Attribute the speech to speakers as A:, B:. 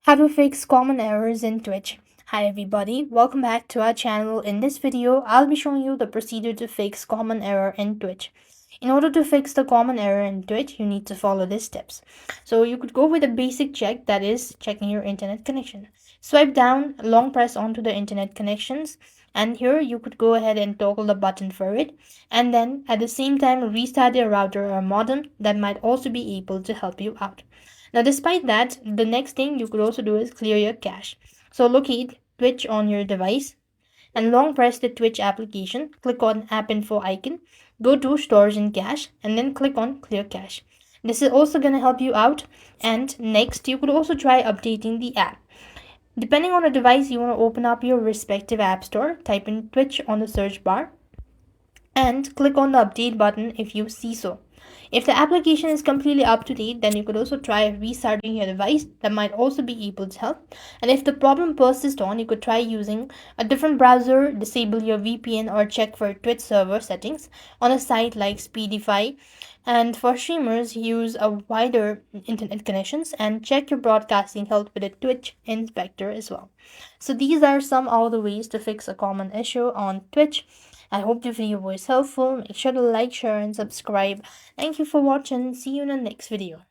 A: How to fix common errors in Twitch. Hi everybody, welcome back to our channel. In this video, I'll be showing you the procedure to fix common error in Twitch. In order to fix the common error in Twitch, you need to follow these steps. So you could go with a basic check, that is checking your internet connection. Swipe down, long press onto the internet connections, and here you could go ahead and toggle the button for it, and then at the same time restart your router or modem. That might also be able to help you out. Now, despite that, the next thing you could also do is clear your cache. So locate Twitch on your device and long press the Twitch application, click on App Info icon, go to Storage and Cache, and then click on Clear Cache. This is also going to help you out. And next, you could also try updating the app. Depending on the device, you want to open up your respective app store, type in Twitch on the search bar, and click on the update button if you see so. If the application is completely up to date, then you could also try restarting your device. That might also be able to help. And if the problem persists on, you could try using a different browser, disable your VPN, or check for Twitch server settings on a site like Speedify. And for streamers, use a wider internet connections and check your broadcasting health with a Twitch inspector as well. So these are some of the ways to fix a common issue on Twitch. I hope the video was helpful. Make sure to like, share, and subscribe. Thank you for watching. See you in the next video.